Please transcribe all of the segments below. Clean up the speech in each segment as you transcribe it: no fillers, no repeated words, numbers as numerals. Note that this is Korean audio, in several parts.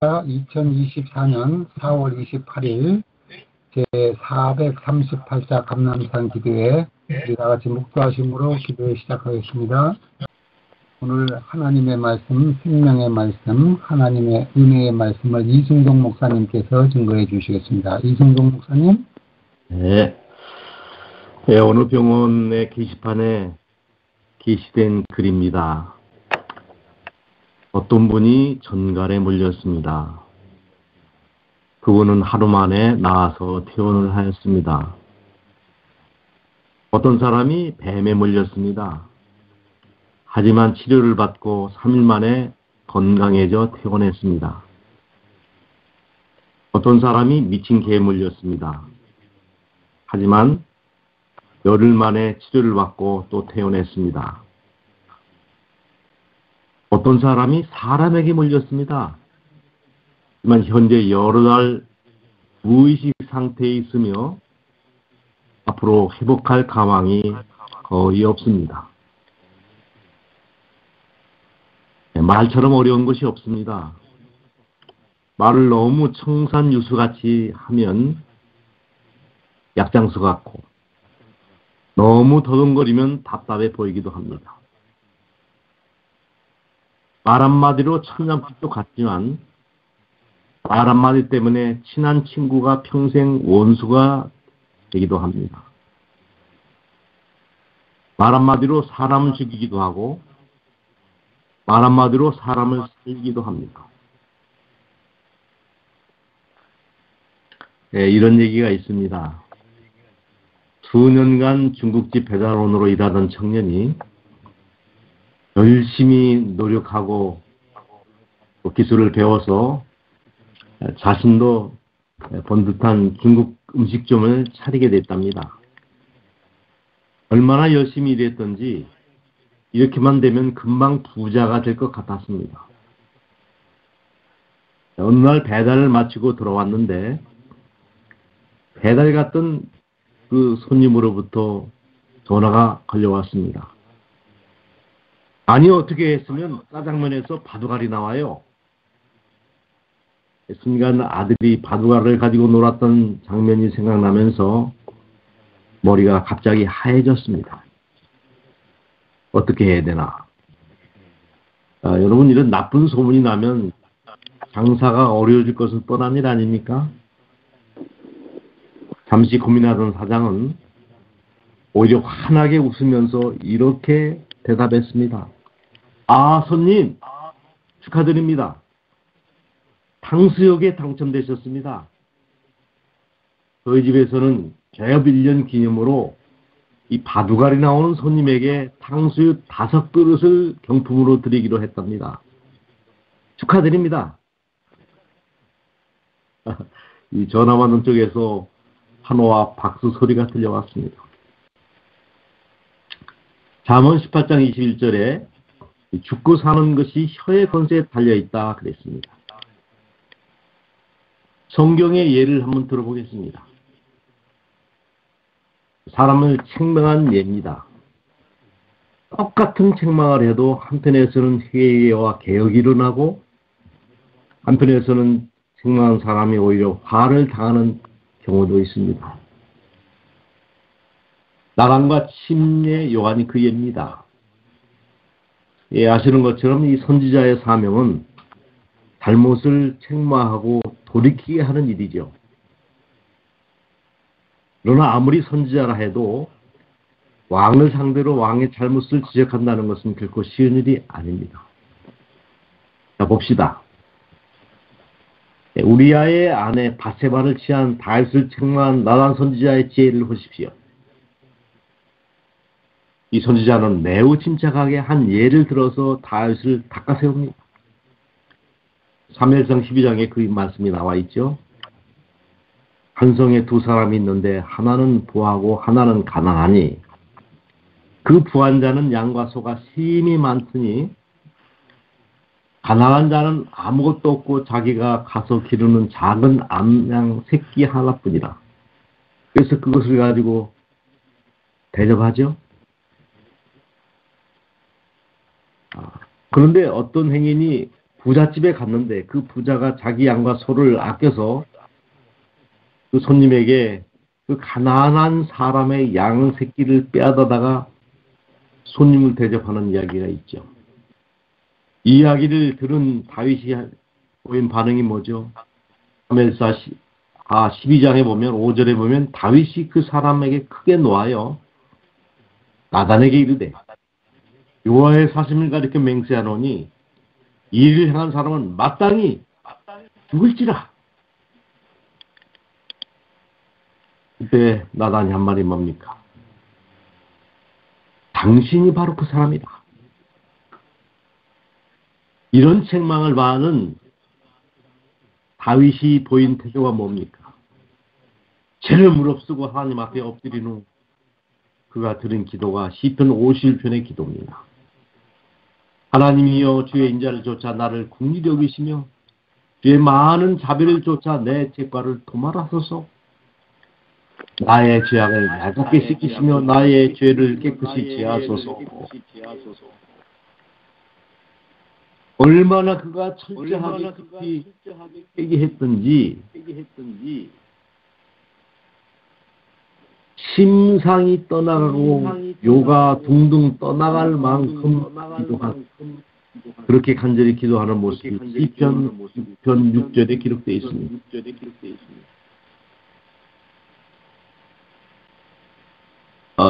2024년 4월 28일 제438자 감람산 기도회 우리 다같이 묵도하심으로 기도회 시작하겠습니다. 오늘 하나님의 말씀, 생명의 말씀, 하나님의 은혜의 말씀을 이승동 목사님께서 증거해 주시겠습니다. 이승동 목사님. 네. 오늘 병원의 게시판에 게시된 글입니다. 어떤 분이 전갈에 물렸습니다. 그분은 하루 만에 나아서 퇴원을 하였습니다. 어떤 사람이 뱀에 물렸습니다. 하지만 치료를 받고 3일 만에 건강해져 퇴원했습니다. 어떤 사람이 미친 개에 물렸습니다. 하지만 열흘 만에 치료를 받고 또 퇴원했습니다. 어떤 사람이 사람에게 물렸습니다. 하지만 현재 여러 달 무의식 상태에 있으며 앞으로 회복할 가망이 거의 없습니다. 말처럼 어려운 것이 없습니다. 말을 너무 청산유수같이 하면 약장수 같고 너무 더듬거리면 답답해 보이기도 합니다. 말 한마디로 천냥빚도 같지만 말 한마디 때문에 친한 친구가 평생 원수가 되기도 합니다. 말 한마디로 사람을 죽이기도 하고 말 한마디로 사람을 살리기도 합니다. 이런 얘기가 있습니다. 수년간 중국집 배달원으로 일하던 청년이 열심히 노력하고 기술을 배워서 자신도 번듯한 중국 음식점을 차리게 됐답니다. 얼마나 열심히 일했던지 이렇게만 되면 금방 부자가 될 것 같았습니다. 어느 날 배달을 마치고 들어왔는데 배달 갔던 그 손님으로부터 전화가 걸려왔습니다. 아니 어떻게 했으면 짜장면에서 바둑알이 나와요. 순간 아들이 바둑알을 가지고 놀았던 장면이 생각나면서 머리가 갑자기 하얘졌습니다. 어떻게 해야 되나. 여러분 이런 나쁜 소문이 나면 장사가 어려워질 것은 뻔한 일 아닙니까? 잠시 고민하던 사장은 오히려 환하게 웃으면서 이렇게 대답했습니다. 아, 손님, 축하드립니다. 탕수육에 당첨되셨습니다. 저희 집에서는 개업 1년 기념으로 이 바둑알이 나오는 손님에게 탕수육 5그릇을 경품으로 드리기로 했답니다. 축하드립니다. 이 전화 받는 쪽에서 환호와 박수 소리가 들려왔습니다. 잠언 18장 21절에 죽고 사는 것이 혀의 건세에 달려있다 그랬습니다. 성경의 예를 한번 들어보겠습니다. 사람을 책망한 예입니다. 똑같은 책망을 해도 한편에서는 회개와 개혁이 일어나고 한편에서는 책망한 사람이 오히려 화를 당하는 경우도 있습니다. 나단과 침례 요한이 그 예입니다. 아시는 것처럼 이 선지자의 사명은 잘못을 책망하고 돌이키게 하는 일이죠. 그러나 아무리 선지자라 해도 왕을 상대로 왕의 잘못을 지적한다는 것은 결코 쉬운 일이 아닙니다. 자, 봅시다. 우리아의 아내 바세바를 취한 다윗을 책망한 나단 선지자의 지혜를 보십시오. 이 선지자는 매우 침착하게 한 예를 들어서 다윗을 닦아세웁니다. 사무엘상 12장에 그 말씀이 나와 있죠. 한 성에 두 사람이 있는데 하나는 부하고 하나는 가난하니 그 부한 자는 양과 소가 심히 많으니 가난한 자는 아무것도 없고 자기가 가서 기르는 작은 암양 새끼 하나뿐이라. 그래서 그것을 가지고 대접하죠. 그런데 어떤 행인이 부잣집에 갔는데 그 부자가 자기 양과 소를 아껴서 그 손님에게 그 가난한 사람의 양 새끼를 빼앗아다가 손님을 대접하는 이야기가 있죠. 이 이야기를 들은 다윗이 보인 반응이 뭐죠? 사무엘사 12장에 보면 5절에 보면 다윗이 그 사람에게 크게 놓아요. 나단에게 이르되 여호와의 사심을 가리켜 맹세하노니 이 일을 행한 사람은 마땅히 죽을지라. 그때 나단이 한 말이 뭡니까? 당신이 바로 그 사람이다. 이런 책망을 받는 다윗이 보인 태도가 뭡니까? 죄를 무릅쓰고 하나님 앞에 엎드린 후 그가 드린 기도가 시편 51편의 기도입니다. 하나님이여 주의 인자를 쫓아 나를 긍휼히 여기시며 주의 많은 자비를 쫓아 내 죄과를 도말하소서. 나의 죄악을 날같게 씻기시며 나의 죄를 깨끗이 제하소서. 얼마나 그가 철저하게 깊이 회개했던지 심상이 떠나가고 요가 둥둥 떠나갈 만큼 기도한 그렇게 간절히 기도하는 모습이 시편 6절에 기록되어 있습니다.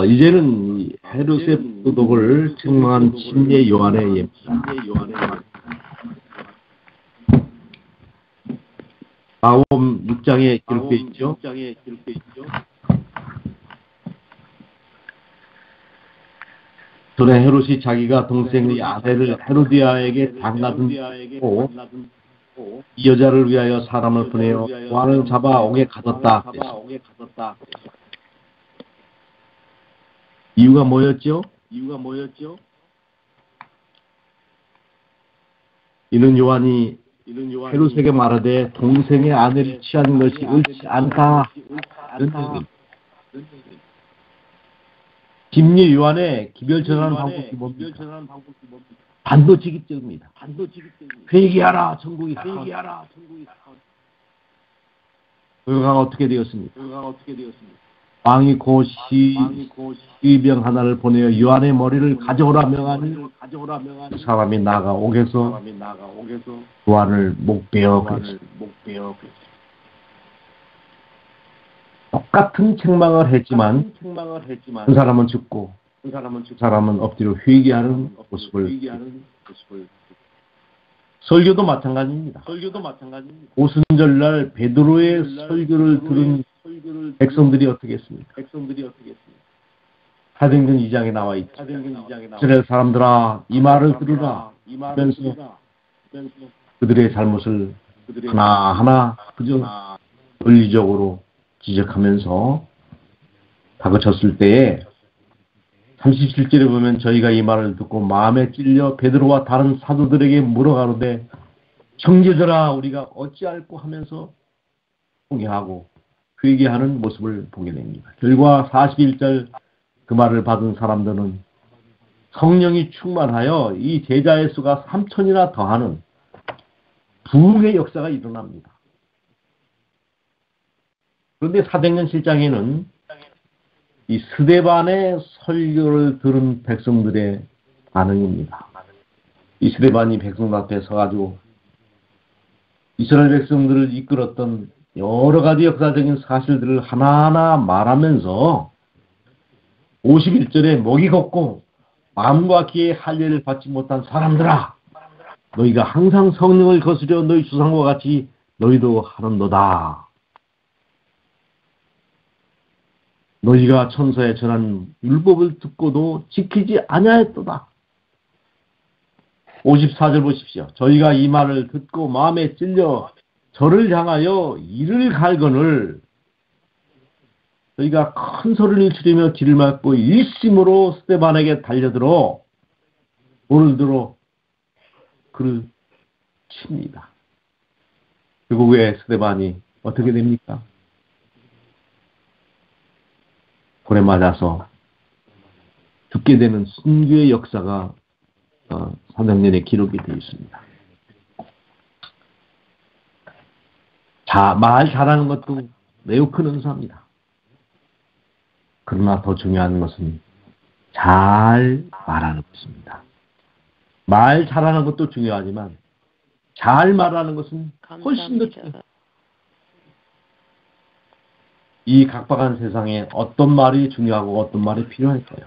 이제는 헤롯의 도덕을 책망한 침례 요한의 예입니다. 마음 6장에 기록되어 있죠. 전에 헤롯이 자기가 동생의 아들을 헤로디아에게 장가둔고 이 여자를 위하여 사람을 보내어 왕을 잡아 옥에 가뒀다. 이유가 뭐였죠? 이는 요한이 헤롯에게 말하되 동생의 아내를 취하는 것이 옳지 않다. 김리 요한의 기별 전하는 방법이 뭡니까? 반도직입적입니다. 회개하라, 천국이 가까웠다. 결과가 어떻게 되었습니까? 왕이 곧 시병 하나를 보내어 요한의 머리를 가져오라 명하니 그 사람이 나가 옥에서 요한을 목베어 그랬습니다. 똑같은 책망을 했지만 한 사람은 죽고 한 사람은 엎드려 회개하는 모습을 설교도 마찬가지입니다. 오순절날 베드로의 설교를 들은 백성들이 어떻게 했습니까? 사도행전 2장에 나와 있죠. 이스라엘 사람들아 이 말을 들으라 하면서 그들의 잘못을 하나하나 그저 논리적으로 지적하면서 다그쳤을 때에 37절에 보면 저희가 이 말을 듣고 마음에 찔려 베드로와 다른 사도들에게 물어가는데 형제들아 우리가 어찌할꼬 하면서 포기하고 회개하는 모습을 보게 됩니다. 결과 41절 그 말을 받은 사람들은 성령이 충만하여 이 제자의 수가 3,000이나 더하는 부흥의 역사가 일어납니다. 그런데 사도행전 7장에는 이 스데반의 설교를 들은 백성들의 반응입니다. 이 스데반이 백성들 앞에 서가지고 이스라엘 백성들을 이끌었던 여러 가지 역사적인 사실들을 하나하나 말하면서 51절에 목이 걷고 마음과 귀에 할례를 받지 못한 사람들아 너희가 항상 성령을 거스려 너희 주상과 같이 너희도 하는도다. 너희가 천사에 전한 율법을 듣고도 지키지 아니하였도다. 54절 보십시오. 저희가 이 말을 듣고 마음에 찔려 저를 향하여 이를 갈거늘 저희가 큰 소리를 지르며 길을 막고 일심으로 스데반에게 달려들어 돌을 들어 그를 칩니다. 결국에 스데반이 어떻게 됩니까? 돌에 맞아서 죽게 되는 순교의 역사가 사도행전에 기록이 되어 있습니다. 말 잘하는 것도 매우 큰 은사입니다. 그러나 더 중요한 것은 잘 말하는 것입니다. 말 잘하는 것도 중요하지만 잘 말하는 것은 훨씬 더 중요해요. 이 각박한 세상에 어떤 말이 중요하고 어떤 말이 필요할까요?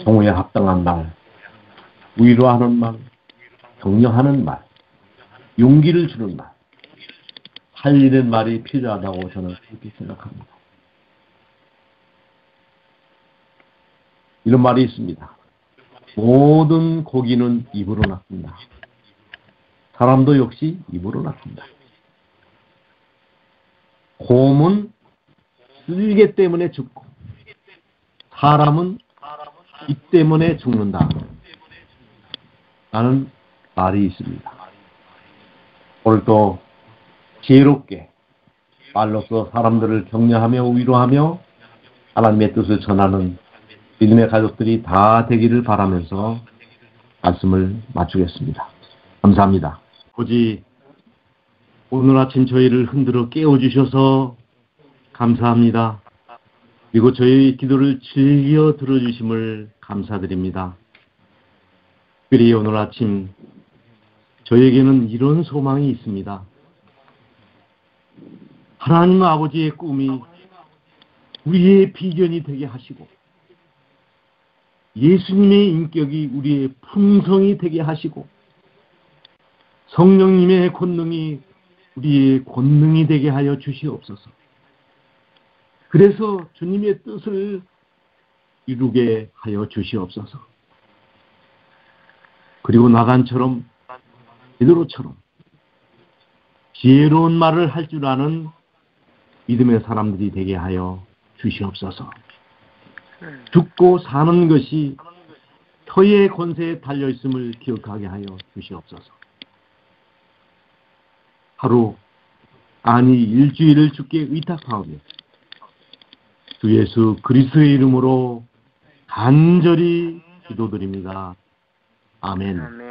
성우에 합당한 말, 위로하는 말, 격려하는 말, 용기를 주는 말, 살리는 말이 필요하다고 저는 그렇게 생각합니다. 이런 말이 있습니다. 모든 고기는 입으로 낳습니다. 사람도 역시 입으로 낳습니다. 곰은 쓸개 때문에 죽고 사람은 입 때문에 죽는다 라는 말이 있습니다. 오늘도 지혜롭게 말로써 사람들을 격려하며 위로하며 하나님의 뜻을 전하는 믿음의 가족들이 다 되기를 바라면서 말씀을 마치겠습니다. 감사합니다. 오직 오늘 아침 저희를 흔들어 깨워주셔서 감사합니다. 그리고 저희 기도를 즐겨 들어주심을 감사드립니다. 특별히 오늘 아침 저에게는 이런 소망이 있습니다. 하나님 아버지의 꿈이 우리의 비전이 되게 하시고 예수님의 인격이 우리의 품성이 되게 하시고 성령님의 권능이 우리의 권능이 되게 하여 주시옵소서. 그래서 주님의 뜻을 이루게 하여 주시옵소서. 그리고 나간처럼 베드로처럼 지혜로운 말을 할 줄 아는 믿음의 사람들이 되게 하여 주시옵소서. 죽고 사는 것이 혀의 권세에 달려있음을 기억하게 하여 주시옵소서. 하루 아니 일주일을 주께 의탁하오며 주 예수 그리스도의 이름으로 간절히 기도드립니다. 아멘.